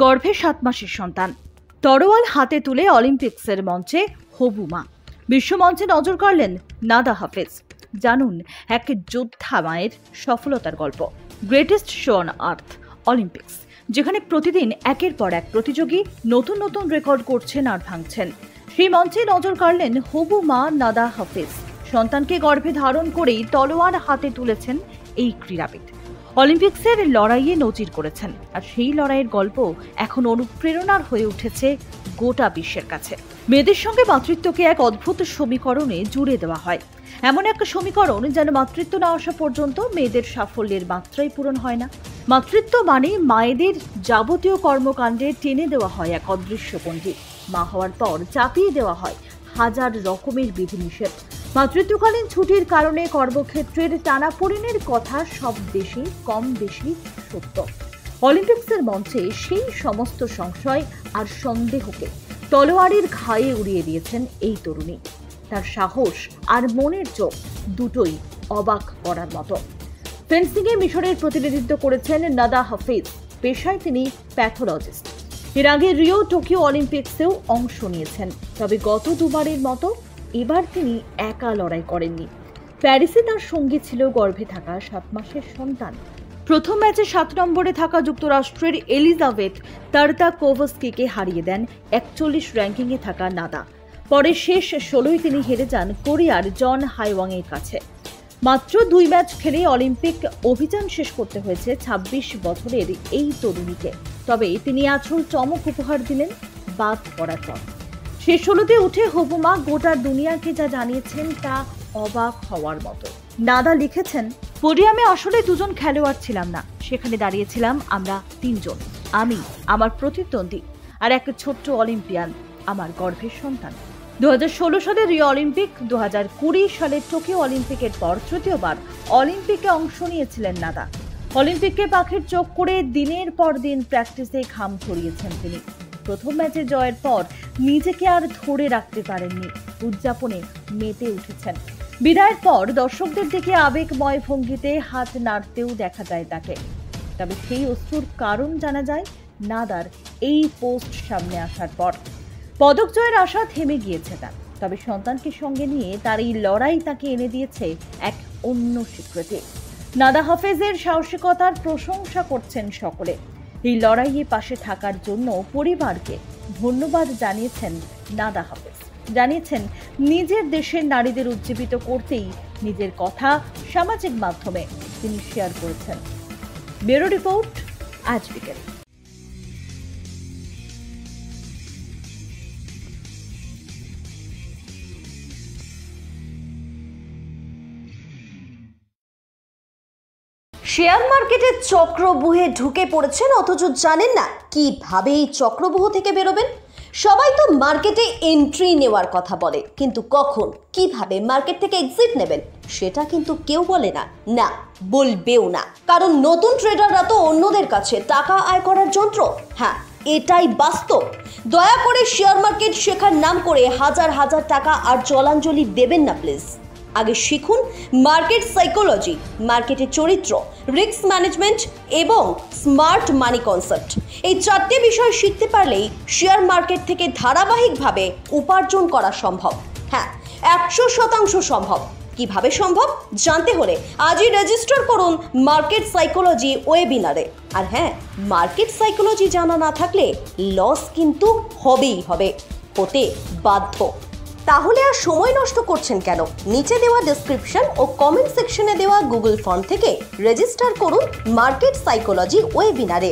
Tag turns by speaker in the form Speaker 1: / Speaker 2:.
Speaker 1: গর্ভে 7 মাসের সন্তান, তরোয়াল হাতে তুলে অলিম্পিক্সের মঞ্চে হবু মা। বিশ্বমঞ্চে নজর কাড়লেন নাদা হাফিজ। জানুন এক যোদ্ধা মায়ের সফলতার গল্প। Greatest show on earth Olympics, যেখানে প্রতিদিন একের পর এক প্রতিযোগী নতুন নতুন রেকর্ড করছেন আর ভাঙছেন, সেই মঞ্চে নজর কাড়লেন হবু মা নাদা হাফিজ। সন্তানকে গর্ভে ধারণ করেই তলোয়ার হাতে তুলেছেন এই ক্রীড়াবিদ। অলিম্পিক্সের লড়াইয়ে নজির করেছেন, আর সেই লড়াইয়ের গল্প এখন অনুপ্রেরণার হয়ে উঠেছে গোটা বিশ্বের কাছে। মেয়েদের সঙ্গে মাতৃত্বকে এক অদ্ভুত সমীকরণে জুড়ে দেওয়া হয়, এমন একটা সমীকরণ যেন মাতৃত্ব না আসা পর্যন্ত মেয়েদের সাফল্যের মাত্রাই পূরণ হয় না। মাতৃত্ব মানে মায়েদের যাবতীয় কর্মকাণ্ডে টেনে দেওয়া হয় এক অদৃশ্য গণ্ডি। মা হওয়ার পর চাপিয়ে দেওয়া হয় হাজার রকমের বিধিনিষেধ। মাতৃত্বকালীন ছুটির কারণে কর্মক্ষেত্রের টানাপোড়েনের কথা সব দেশে কম বেশি সত্য। অলিম্পিক্সের মঞ্চে সেই সমস্ত সংশয় আর সন্দেহকে তলোয়ারের ঘায়ে উড়িয়ে দিয়েছেন এই তরুণী। তার সাহস আর মনের চোখ দুটোই অবাক করার মতো। ফেন্সিংয়ে মিশরের প্রতিনিধিত্ব করেছেন নাদা হাফিজ। পেশায় তিনি প্যাথোলজিস্ট। এর আগে রিও, টোকিও অলিম্পিক্সেও অংশ নিয়েছেন। তবে গত দুবারের মতো এবার তিনি একা লড়াই করেননি। প্যারিসে তার সঙ্গী ছিল গর্ভে থাকা 7 মাসের সন্তান। প্রথম ম্যাচে 7 নম্বরে থাকা যুক্তরাষ্ট্রের এলিজাবেথ তারতাকোভস্কিকে হারিয়ে দেন 41 র্যাঙ্কিংয়ে থাকা নাদা। পরে শেষ 16ই তিনি হেরে যান কোরিয়ার জন হাইওয়াংয়ের কাছে। মাত্র 2 ম্যাচ খেলে অলিম্পিক অভিযান শেষ করতে হয়েছে 26 বছরের এই তরুণীকে। তবে তিনি আসল চমক উপহার দিলেন বাদ পড়ার পর। শেষ 16তে উঠে হবু মা গোটা দুনিয়াকে যা জানিয়েছেন তা অবাক হওয়ার মতো। নাদা লিখেছেন, পোডিয়ামে আসলে 2 জন খেলোয়াড় ছিলাম না, সেখানে দাঁড়িয়েছিলাম আমরা 3 জন। আমি, আমার প্রতিদ্বন্দ্বী আর এক ছোট্ট অলিম্পিয়ান, আমার গর্ভের সন্তান। 2016 সালে রিও অলিম্পিক, 2020 সালে টোকিও অলিম্পিকের পর তৃতীয়বার অলিম্পিকে অংশ নিয়েছিলেন নাদা। অলিম্পিককে পাখির চোখ করে দিনের পর দিন প্র্যাকটিসে ঘাম ঝরিয়েছেন তিনি। প্রথম ম্যাচে জয়ের পর নিজেকে আর ধরে রাখতে পারেননি, উদযাপনে মেতে উঠেছেন। বিদায়ের পর দর্শকদের দিকে আবেগময় ভঙ্গিতে হাত নাড়তেও দেখা যায় তাকে। তবে সেই অশ্রুর কারণ জানা যায় নাদার এই পোস্ট সামনে আসার পর। পদক জয়ের আশা থেমে গিয়েছে তার, তবে সন্তানকে সঙ্গে নিয়ে তার এই লড়াই তাকে এনে দিয়েছে এক অন্য স্বীকৃতি। নাদা হাফিজের সাহসিকতার প্রশংসা করছেন সকলে। এই লড়াইয়ে পাশে থাকার জন্য পরিবারকে ধন্যবাদ জানিয়েছেন নাদা হাফিজ। জানিয়েছেন নিজের দেশের নারীদের উজ্জীবিত করতেই নিজের কথা সামাজিক মাধ্যমে তিনি শেয়ার করেছেন। ব্যুরো রিপোর্ট, আজ বিকেল।
Speaker 2: শেয়ার মার্কেটের চক্রব্যূহে ঢুকে পড়েছেন, অথচ জানেন না কিভাবে এই চক্রব্যূহ থেকে বেরোবেন। সবাই তো মার্কেটে এন্ট্রি নেওয়ার কথা বলে, কিন্তু কখন কিভাবে মার্কেট থেকে এক্সিট নেবেন সেটা কিন্তু কেউ বলে না, না বলবেও না। কারণ নতুন ট্রেডাররা তো অন্যদের কাছে টাকা আয় করার যন্ত্র। হ্যাঁ, এটাই বাস্তব। দয়া করে শেয়ার মার্কেট শেখার নাম করে হাজার হাজার টাকা আর জলাঞ্জলি দেবেন না প্লিজ। আগে শিখুন মার্কেট সাইকোলজি, মার্কেটের চরিত্র, রিস্ক ম্যানেজমেন্ট এবং স্মার্ট মানি কনসেপ্ট। এই 4টে বিষয় শিখতে পারলেই শেয়ার মার্কেট থেকে ধারাবাহিকভাবে উপার্জন করা সম্ভব। হ্যাঁ, 100% সম্ভব। কিভাবে সম্ভব জানতে হলে আজই রেজিস্টার করুন মার্কেট সাইকোলজি ওয়েবিনারে। আর হ্যাঁ, মার্কেট সাইকোলজি জানা না থাকলে লস কিন্তু হবেই হবে, হতে বাধ্য। তাহলে আর সময় নষ্ট করছেন কেন? নিচে দেওয়া ডেসক্রিপশন ও কমেন্ট সেকশনে দেওয়া গুগল ফর্ম থেকে রেজিস্টার করুন মার্কেট সাইকোলজি ওয়েবিনারে।